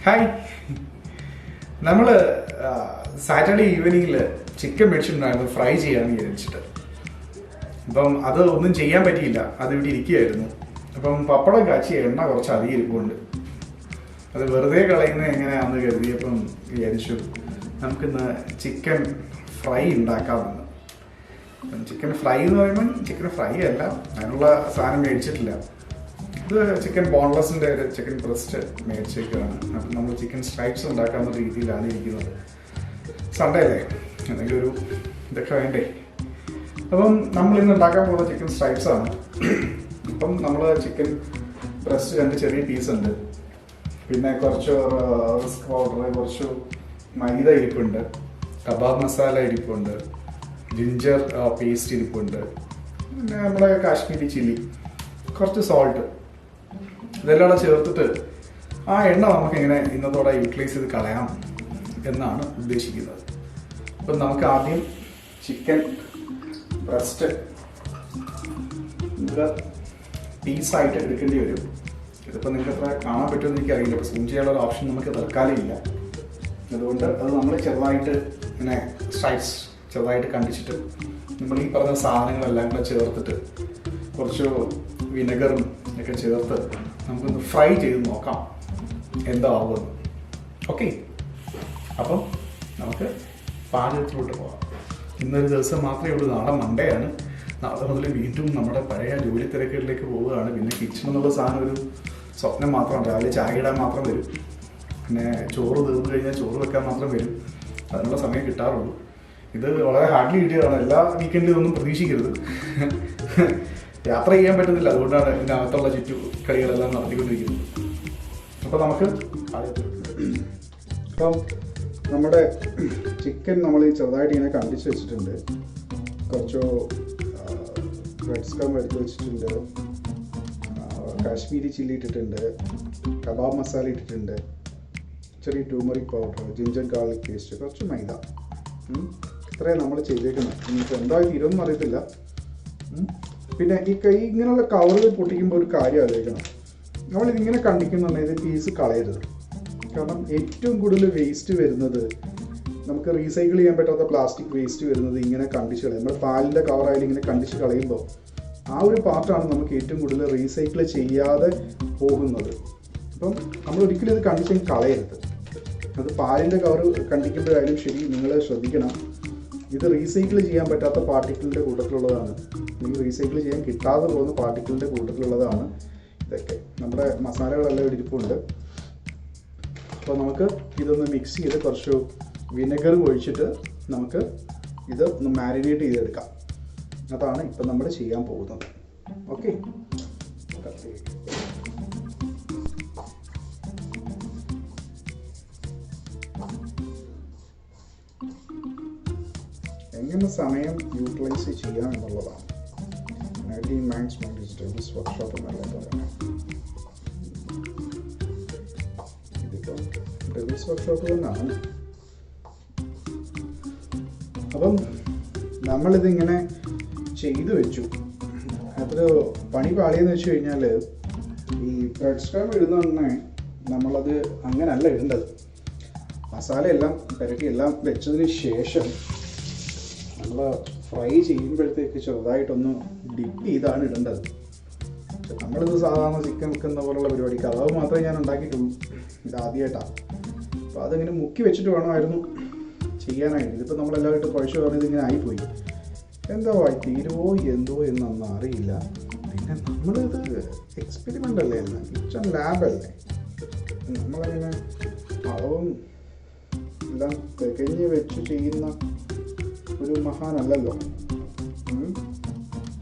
Hi. നമ്മൾ Saturday ഈവനിങ്ങിൽ chicken മേടിച്ചിട്ടുണ്ടായിരുന്നു fry ചെയ്യാമെന്ന് വിചാരിച്ചിട്ട്. അപ്പം അത് ഒന്നും ചെയ്യാൻ പറ്റിയില്ല, അത് ഇവിടെ ഇരിക്കുകയായിരുന്നു. അപ്പം പപ്പടം കാച്ചി എണ്ണ കുറച്ച് അധികം ഇരിപ്പുണ്ട്. അത് വെറുതെ കളയുന്നത് എങ്ങനെയാണെന്ന് കരുതിയപ്പം വിചാരിച്ചു നമുക്കിന്ന് ചിക്കൻ ഫ്രൈ ഉണ്ടാക്കാമെന്ന്. ചിക്കൻ ഫ്രൈ എന്ന് പറയുമ്പോൾ ചിക്കൻ ഫ്രൈ അല്ല, അതിനുള്ള സാധനം മേടിച്ചിട്ടില്ല. ഇത് ചിക്കൻ ബോൺലെസ്സിൻ്റെ ഒരു ചിക്കൻ ബ്രസ്റ്റ് മേടിച്ചേക്കാണ്. അപ്പം നമ്മൾ ചിക്കൻ സ്ട്രൈപ്സ് ഉണ്ടാക്കാവുന്ന രീതിയിലാണ് ഇരിക്കുന്നത്. സൺഡേ അല്ലേ, എന്തെങ്കിലും ഒരു ഇതൊക്കെ വേണ്ടേ. അപ്പം നമ്മൾ ഇന്ന് ഉണ്ടാക്കാൻ പോകുന്ന ചിക്കൻ സ്ട്രൈപ്സ് ആണ്. അപ്പം നമ്മൾ ചിക്കൻ ബ്രസ്റ്റ് 2 ചെറിയ പീസ് ഉണ്ട്, പിന്നെ കുറച്ച് റിസ്ക് പൗഡർ, കുറച്ച് മൈദ ഇരിപ്പുണ്ട്, കബാബ് മസാല ഇരിപ്പുണ്ട്, ജിഞ്ചർ പേസ്റ്റ് ഇരിപ്പുണ്ട്, പിന്നെ നമ്മുടെ കാശ്മീരി ചില്ലി, കുറച്ച് സോൾട്ട്. ഇതെല്ലാം ചേർത്തിട്ട് ആ എണ്ണ നമുക്ക് എങ്ങനെ ഇന്നത്തോടെ യൂട്ടിലൈസ് ചെയ്ത് കളയാം എന്നാണ് ഉദ്ദേശിക്കുന്നത്. അപ്പം നമുക്ക് ആദ്യം ചിക്കൻ ബ്രസ്റ്റ് നമുക്ക് പീസായിട്ട് എടുക്കേണ്ടി വരും. ഇതിപ്പോൾ നിങ്ങൾക്ക് എത്ര കാണാൻ പറ്റുമെന്ന് എനിക്കറിയില്ല, ഇപ്പോൾ സൂം ചെയ്യാനുള്ള ഒരു ഓപ്ഷൻ നമുക്ക് തൽക്കാലം ഇല്ല. അതുകൊണ്ട് അത് നമ്മൾ ചെറുതായിട്ട് ഇങ്ങനെ സ്ലൈസ് ചെറുതായിട്ട് കണ്ടിച്ചിട്ട് നമ്മൾ ഈ പറഞ്ഞ സാധനങ്ങളെല്ലാം കൂടെ ചേർത്തിട്ട് കുറച്ച് വിനെഗറും ഒക്കെ ചേർത്ത് നമുക്കൊന്ന് ഫ്രൈ ചെയ്ത് നോക്കാം എന്താവുമെന്ന്. ഓക്കെ, അപ്പം നമുക്ക് പാചകത്തിലോട്ട് പോകാം. ഇന്നൊരു ദിവസം മാത്രമേ ഉള്ളൂ, നാളെ മൺഡേ ആണ്. നാളെ മുതൽ വീണ്ടും നമ്മുടെ പഴയ ജോലി തിരക്കുകളിലേക്ക് പോവുകയാണ്. പിന്നെ കിച്ചൺ എന്നുള്ള സാധനം ഒരു സ്വപ്നം മാത്രമാണ്. രാവിലെ ചായ ഇടാൻ മാത്രം വരും, പിന്നെ ചോറ് തീർന്നു കഴിഞ്ഞാൽ ചോറ് വെക്കാൻ മാത്രം വരും. അതിനുള്ള സമയം കിട്ടാറുള്ളൂ. ഇത് വളരെ ഹാർഡ്ലി കിട്ടിയതാണ്. എല്ലാ വീക്കെൻഡിലും ഇതൊന്നും പ്രതീക്ഷിക്കരുത്. യാത്ര ചെയ്യാൻ പറ്റുന്നില്ല, അതുകൊണ്ടാണ് ഇതിനകത്തുള്ള ചുറ്റു കളികളെല്ലാം നടത്തിക്കൊണ്ടിരിക്കുന്നത്. അപ്പോൾ നമുക്ക് അപ്പം നമ്മുടെ ചിക്കൻ നമ്മൾ ചെറുതായിട്ട് ഇങ്ങനെ കണ്ടിച്ച് വെച്ചിട്ടുണ്ട്. കുറച്ച് റെഡ് സ്കം എടുത്ത് വെച്ചിട്ടുണ്ട്, കാശ്മീരി ചില്ലി ഇട്ടിട്ടുണ്ട്, കബാബ് മസാല ഇട്ടിട്ടുണ്ട്, ചെറിയ ടൂമറിക് പൗഡർ, ജിഞ്ചർ ഗാർലിക് പേസ്റ്റ്, കുറച്ച് മൈദ. ഇത്രയും നമ്മൾ ചെയ്തേക്കുന്നത്. നിങ്ങൾക്ക് എന്തായാലും ഇരുന്ന് അറിയത്തില്ല. പിന്നെ ഈ കൈ ഇങ്ങനെയുള്ള കവറുകൾ പൊട്ടിക്കുമ്പോൾ ഒരു കാര്യം ആലോചിക്കണം. നമ്മളിതിങ്ങനെ കണ്ടിക്കുന്നുണ്ടെങ്കിൽ പീസ് കളയരുത്. കാരണം ഏറ്റവും കൂടുതൽ വേസ്റ്റ് വരുന്നത്, നമുക്ക് റീസൈക്കിൾ ചെയ്യാൻ പറ്റാത്ത പ്ലാസ്റ്റിക് വേസ്റ്റ് വരുന്നത് ഇങ്ങനെ കണ്ടിച്ച് കളയും. നമ്മൾ പാലിൻ്റെ കവറായാലും ഇങ്ങനെ കണ്ടിച്ച് കളയുമ്പോൾ ആ ഒരു പാർട്ടാണ് നമുക്ക് ഏറ്റവും കൂടുതൽ റീസൈക്കിൾ ചെയ്യാതെ പോകുന്നത്. അപ്പം നമ്മൾ ഒരിക്കലും ഇത് കണ്ടിച്ച് കളയരുത്. അത് പാലിൻ്റെ കവർ കണ്ടിക്കുമ്പോഴായാലും ശരി, നിങ്ങൾ ശ്രദ്ധിക്കണം. ഇത് റീസൈക്കിൾ ചെയ്യാൻ പറ്റാത്ത പാർട്ടിക്കിളിൻ്റെ കൂട്ടത്തിലുള്ളതാണ്. ഈ റീസൈക്കിൾ ചെയ്യാൻ കിട്ടാതെ പോകുന്ന പാർട്ടിക്കിളിൻ്റെ കൂട്ടത്തിലുള്ളതാണ് ഇതൊക്കെ. നമ്മുടെ മസാലകളെല്ലാം ഇരിപ്പുണ്ട്. അപ്പോൾ നമുക്ക് ഇതൊന്ന് മിക്സ് ചെയ്ത് കുറച്ച് വിനെഗർ ഒഴിച്ചിട്ട് നമുക്ക് ഇത് ഒന്ന് മാരിനേറ്റ് ചെയ്തെടുക്കാം. അതാണ് ഇപ്പം നമ്മൾ ചെയ്യാൻ പോകുന്നത്. ഓക്കെ, എങ്ങനെ സമയം യൂട്ടിലൈസ് ചെയ്യാം എന്നുള്ളതാണ്. 19 minds my digital വർക്ക്ഷോപ്പ് എന്നല്ല പറയുന്നത്. ഇതിപ്പോൾ ഡെവിൽസ് വർക്ക്ഷോപ്പ് തന്നെയാണ്. അപ്പം നമ്മളിതിങ്ങനെ ചെയ്തു വെച്ചു. അത്ര പണി പാളിയെന്ന് വെച്ച് കഴിഞ്ഞാൽ, ഈ ബ്രെഡ് സ്ക്രാബ് ഇടുന്ന നമ്മളത് അങ്ങനല്ല ഇടേണ്ടത്. മസാലയെല്ലാം പുരട്ടി എല്ലാം വെച്ചതിന് ശേഷം നമ്മൾ ഫ്രൈ ചെയ്യുമ്പോഴത്തേക്ക് ചെറുതായിട്ടൊന്ന് ഡിപ്പ് ചെയ്താണ് ഇടേണ്ടത്. നമ്മളിത് സാധാരണ ചിക്കൻ വെക്കുന്ന പോലുള്ള പരിപാടിക്ക് അളവ് മാത്രമേ ഞാൻ ഉണ്ടാക്കിയിട്ടുള്ളൂ. ഇത് ആദ്യമായിട്ടാണ്. അപ്പോൾ അതിങ്ങനെ മുക്കി വെച്ചിട്ട് വേണമായിരുന്നു ചെയ്യാനായിട്ട്. ഇതിപ്പോൾ നമ്മളെല്ലാമായിട്ട് കുഴച്ച് പറഞ്ഞത് ഇങ്ങനെ ആയിപ്പോയി. എന്തോ ആയി തീരുവോ എന്തോ എന്നൊന്നും അറിയില്ല. പിന്നെ നമ്മളിത് എക്സ്പെരിമെൻ്റ് അല്ലേ, കിച്ചൺ ലാബല്ലേ, നമ്മളങ്ങനെ അളവും എല്ലാം തികഞ്ഞ് വെച്ച് ചെയ്യുന്ന ഒരു മഹാനല്ലല്ലോ.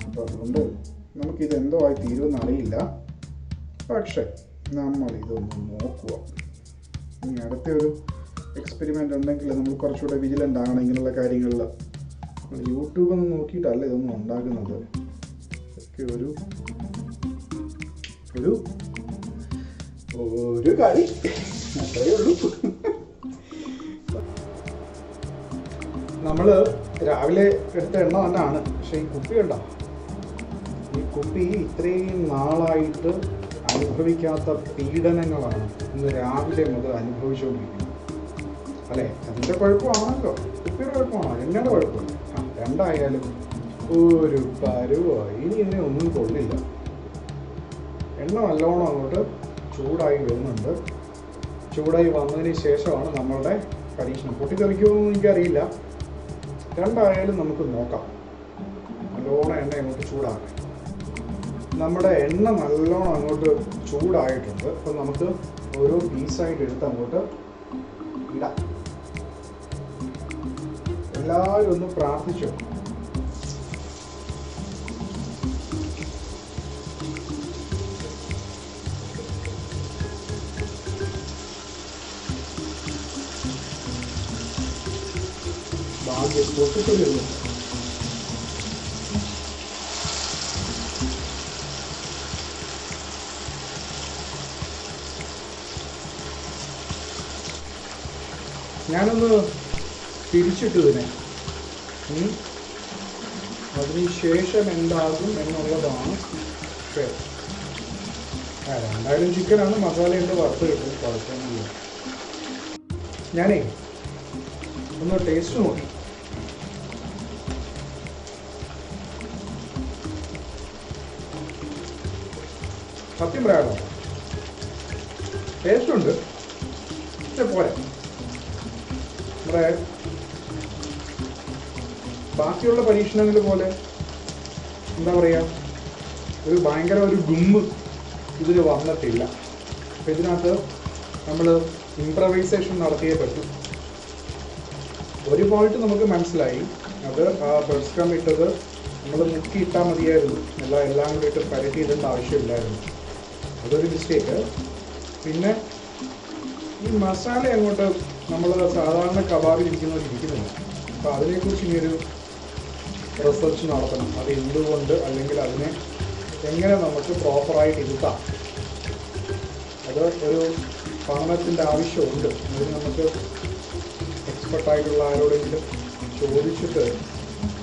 അപ്പോൾ അതുകൊണ്ട് നമുക്കിത് എന്തോ ആയി തീരുമെന്ന് അറിയില്ല. പക്ഷേ നമ്മളിതൊന്ന് നോക്കുക. ഇനി അടുത്തൊരു എക്സ്പെരിമെൻ്റ് ഉണ്ടെങ്കിൽ നമ്മൾ കുറച്ചുകൂടെ വിജിലൻ്റ് ആകണം ഇങ്ങനെയുള്ള കാര്യങ്ങളിൽ. യൂട്യൂബൊന്നും നോക്കിയിട്ടല്ല ഇതൊന്നും ഉണ്ടാക്കുന്നത്. ഒക്കെ ഒരു കളി അത്രയേ ഉള്ളൂ. നമ്മൾ രാവിലെ എടുത്ത എണ്ണ തന്നെയാണ്. പക്ഷേ ഈ കുപ്പി ഉണ്ടോ, ഈ കുപ്പി ഇത്രയും നാളായിട്ട് അനുഭവിക്കാത്ത പീഡനങ്ങളാണ് ഇന്ന് രാവിലെ മുതൽ അനുഭവിച്ചുകൊണ്ടിരിക്കുന്നത് അല്ലേ? അതിൻ്റെ കുഴപ്പമാണല്ലോ, കുട്ടിയുടെ കുഴപ്പമാണോ, എന്നയുടെ കുഴപ്പമില്ല. രണ്ടായാലും ഒരു പരുവായി, ഇനി ഇതിനെ ഒന്നും കൊള്ളില്ല. എണ്ണ നല്ലോണം അങ്ങോട്ട് ചൂടായി വരുന്നുണ്ട്. ചൂടായി വന്നതിന് ശേഷമാണ് നമ്മളുടെ പരീക്ഷണം. പൊട്ടിത്തെറിക്കുമെന്നൊന്നും എനിക്കറിയില്ല. രണ്ടായാലും നമുക്ക് നോക്കാം. നല്ലോണം എണ്ണ അങ്ങോട്ട് ചൂടാക്കാം. നമ്മുടെ എണ്ണ നല്ലോണം അങ്ങോട്ട് ചൂടായിട്ടുണ്ട്. അപ്പം നമുക്ക് ഓരോ പീസായിട്ട് എടുത്ത് അങ്ങോട്ട് ഇടാം. എല്ലാവരും ഒന്ന് പ്രാർത്ഥിച്ചു. ഭാഗ്യം പൊട്ടിത്തെറിയുന്നു. ഞാനൊന്ന് തിരിച്ചിട്ടതിനെ അതിനുശേഷം എന്താകും എന്നുള്ളതാണ്. രണ്ടായാലും ചിക്കനാണ്, മസാല ഉണ്ട്, വറുത്ത് കിട്ടും, കുഴപ്പമൊന്നുമില്ല. ഞാനേ ഒന്ന് ടേസ്റ്റ് നോക്കി. സത്യം പറയാമോ, ടേസ്റ്റ് ഉണ്ട്, പക്ഷെ പോരാ. നമ്മുടെ ബാക്കിയുള്ള പരീക്ഷണങ്ങൾ പോലെ എന്താ പറയുക, ഒരു ഭയങ്കര ഒരു ഗുമ്മ് ഇതിൽ വന്നിട്ടില്ല. അപ്പം ഇതിനകത്ത് നമ്മൾ ഇംപ്രവൈസേഷൻ നടത്തിയേ പറ്റും. ഒരു ഫോൾട്ട് നമുക്ക് മനസ്സിലായി, അത് ആ ബ്രെഡ് ക്രം ഇട്ടത് നമ്മൾ മുക്കി ഇട്ടാൽ മതിയായിരുന്നു, എല്ലാം കൂടി ഇട്ട് പരട്ടി ഇടേണ്ട ആവശ്യമില്ലായിരുന്നു. അതൊരു മിസ്റ്റേക്ക്. പിന്നെ ഈ മസാല അങ്ങോട്ട് നമ്മൾ സാധാരണ കബാബിലിരിക്കുന്നില്ല. അപ്പോൾ അതിനെക്കുറിച്ച് ഇനിയൊരു റിസർച്ച് നടത്തണം. അത് എന്തുകൊണ്ട്, അല്ലെങ്കിൽ അതിനെ എങ്ങനെ നമുക്ക് പ്രോപ്പറായിട്ട് ഇരുത്താം. അത് ഒരു പഠനത്തിൻ്റെ ആവശ്യമുണ്ട്. അതിന് നമുക്ക് എക്സ്പെർട്ടായിട്ടുള്ള ആരോടെങ്കിലും ചോദിച്ചിട്ട്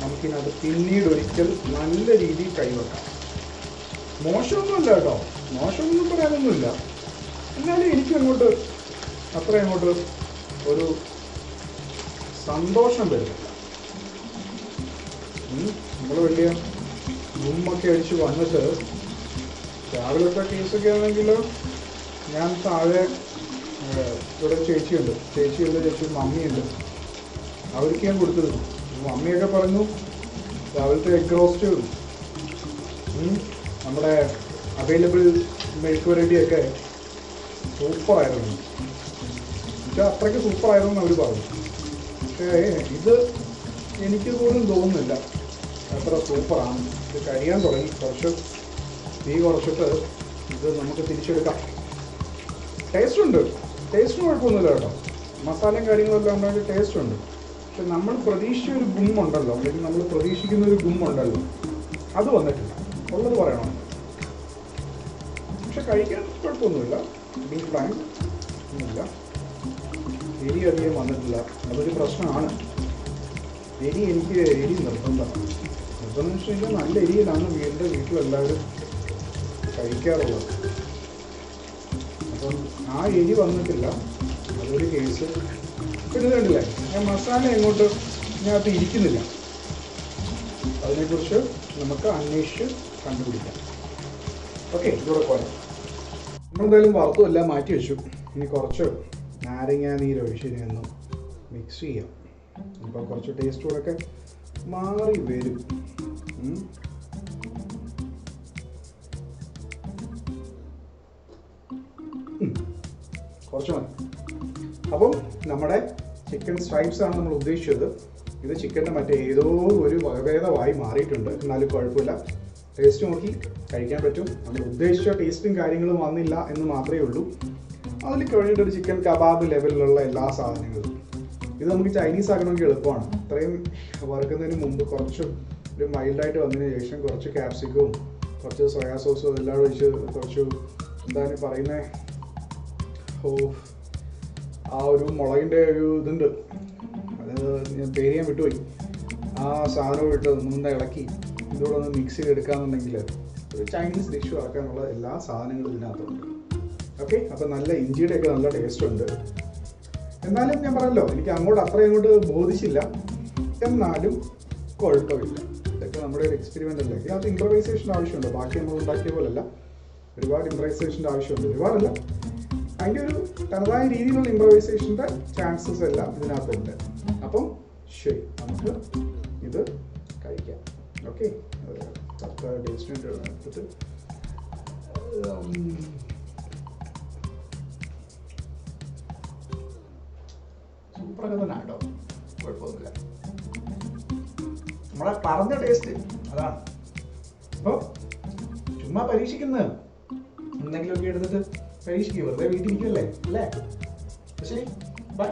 നമുക്കിനത് പിന്നീട് ഒരിക്കൽ നല്ല രീതിയിൽ കൈവെക്കാം. മോശമൊന്നുമില്ല കേട്ടോ, മോശമൊന്നും പറയാനൊന്നുമില്ല. എന്നാലും എനിക്കങ്ങോട്ട് അത്ര അങ്ങോട്ട് ഒരു സന്തോഷം വരുന്നില്ല. നമ്മൾ വലിയ ഗുമ്മൊക്കെ അടിച്ച് വന്നിട്ട് രാവിലത്തെ കേസൊക്കെ ആണെങ്കിൽ ഞാൻ താഴെ ഇവിടെ ചേച്ചിയുണ്ട്, മമ്മിയുണ്ട്, അവർക്ക് ഞാൻ കൊടുത്തിരുന്നു. മമ്മിയൊക്കെ പറഞ്ഞു രാവിലത്തെ എഗ് റോസ്റ്റ് നമ്മുടെ അവൈലബിൾ മെഴുക്ക് വരട്ടിയൊക്കെ സൂപ്പറായിരുന്നു. എന്നുവെച്ചാൽ അത്രയ്ക്ക് സൂപ്പറായിരുന്നു അവർ പറഞ്ഞു. പക്ഷേ ഇത് എനിക്ക് പോലും തോന്നുന്നില്ല അത്ര സൂപ്പറാണ്. ഇത് കഴിയാൻ തുടങ്ങി. കുറച്ച് തീ കുറച്ചിട്ട് ഇത് നമുക്ക് തിരിച്ചെടുക്കാം. ടേസ്റ്റ് ഉണ്ട്, ടേസ്റ്റിന് കുഴപ്പമൊന്നുമില്ല കേട്ടോ. മസാലയും കാര്യങ്ങളെല്ലാം ഉണ്ടാക്കി ടേസ്റ്റ് ഉണ്ട്. പക്ഷെ നമ്മൾ പ്രതീക്ഷിച്ച ഒരു ഗുമ്മുണ്ടല്ലോ, അല്ലെങ്കിൽ നമ്മൾ പ്രതീക്ഷിക്കുന്ന ഒരു ഗുമ്മുണ്ടല്ലോ, അത് വന്നിട്ടില്ല. ഉള്ളത് പറയണം. പക്ഷെ കഴിക്കാൻ കുഴപ്പമൊന്നുമില്ല. ബീഫ് ഫ്രൈ ഒന്നുമില്ല. എരി അധികം വന്നിട്ടില്ല, അതൊരു പ്രശ്നമാണ്. എനിക്ക് എരി നിർബന്ധമാണ്. നിർബന്ധം വെച്ച് കഴിഞ്ഞാൽ നല്ല എരിയിലാണ് വീട്ടിലെല്ലാവരും കഴിക്കാറുള്ളത്. അപ്പം ആ എരി വന്നിട്ടില്ല, അതൊരു കേസ്. പിന്നെ കണ്ടില്ലേ, ഞാൻ മസാല എങ്ങോട്ട് ഇതിനകത്ത് ഇരിക്കുന്നില്ല. അതിനെക്കുറിച്ച് നമുക്ക് അന്വേഷിച്ച് കണ്ടുപിടിക്കാം. ഓക്കെ, ഇതോടെ പോലെ നമ്മളെന്തായാലും വറുത്തുമെല്ലാം മാറ്റി വെച്ചു. ഇനി കുറച്ച് നാരങ്ങ നീര് ഒഴിച്ചിരുന്നു മിക്സ് ചെയ്യാം. അപ്പോൾ കുറച്ച് ടേസ്റ്റുകളൊക്കെ മാറി വരും. കുറച്ച് മതി. അപ്പം നമ്മുടെ ചിക്കൻ സ്ട്രൈപ്സ് ആണ് നമ്മൾ ഉദ്ദേശിച്ചത്. ഇത് ചിക്കൻ്റെ മറ്റേ ഏതോ ഒരു വകഭേദമായി മാറിയിട്ടുണ്ട്. എന്നാലും കുഴപ്പമില്ല, ടേസ്റ്റ് നോക്കി കഴിക്കാൻ പറ്റും. നമ്മൾ ഉദ്ദേശിച്ച ടേസ്റ്റും കാര്യങ്ങളും വന്നില്ല എന്ന് മാത്രമേ ഉള്ളൂ. അതിൽ കഴിഞ്ഞിട്ടൊരു ചിക്കൻ കബാബ് ലെവലിലുള്ള എല്ലാ സാധനങ്ങളും. ഇത് നമുക്ക് ചൈനീസ് ആക്കണമെങ്കിൽ എളുപ്പമാണ്. ഇത്രയും വറുക്കുന്നതിന് മുമ്പ് കുറച്ച് ഒരു മൈൽഡായിട്ട് വന്നതിന് ശേഷം കുറച്ച് ക്യാപ്സിക്കവും കുറച്ച് സോയാ സോസും എല്ലാം ഒഴിച്ച് കുറച്ച് എന്താണ് പറയുന്നത്, ആ ഒരു മുളകിൻ്റെ ഒരു ഇതുണ്ട്, അത് ഞാൻ പേര് ചെയ്യാൻ വിട്ടുപോയി. ആ സാധനം ഇട്ട് ഒന്ന് ഇളക്കി ഇതോടെ ഒന്ന് മിക്സ് ചെയ്തെടുക്കാന്നുണ്ടെങ്കിൽ ഒരു ചൈനീസ് ഡിഷ് ആക്കാനുള്ള എല്ലാ സാധനങ്ങളും ഇതിനകത്തുണ്ട്. ഓക്കെ, അപ്പം നല്ല ഇഞ്ചിയുടെയൊക്കെ നല്ല ടേസ്റ്റ് ഉണ്ട്. എന്നാലും ഞാൻ പറഞ്ഞല്ലോ, എനിക്ക് അത്രയും ബോധിച്ചില്ല. എന്നാലും കുഴപ്പമില്ല. ഇതൊക്കെ നമ്മുടെ ഒരു എക്സ്പെരിമെൻ്റ് അല്ലേ. ഇതിനകത്ത് ഇംപ്രവൈസേഷൻ ആവശ്യമുണ്ട്. ബാക്കി നമ്മൾ ഉണ്ടാക്കിയ പോലല്ല, ഒരുപാട് ഇംപ്രവൈസേഷൻ്റെ ആവശ്യമുണ്ട്. ഒരുപാടല്ല, അതിൻ്റെ ഒരു തനതായ രീതിയിലുള്ള ഇംപ്രവൈസേഷൻ്റെ ചാൻസസ് എല്ലാം ഇതിനകത്തുണ്ട്. അപ്പം ശരി, നമുക്ക് ഇത് കഴിക്കാം. ഓക്കെ, ടേസ്റ്റ് എടുത്തിട്ട് സൂപ്പറൊക്കെ തന്നെ കേട്ടോ, കുഴപ്പമൊന്നുമില്ല. നമ്മളെ പറഞ്ഞ ടേസ്റ്റ് അതാണ്. അപ്പോൾ ചുമ്മാ പരീക്ഷിക്കുന്നത്, എന്തെങ്കിലുമൊക്കെ എടുത്തിട്ട് പരീക്ഷിക്കുക. വെറുതെ വീട്ടിലിരിക്കുമല്ലേ അല്ലേ? ശരി, ബൈ.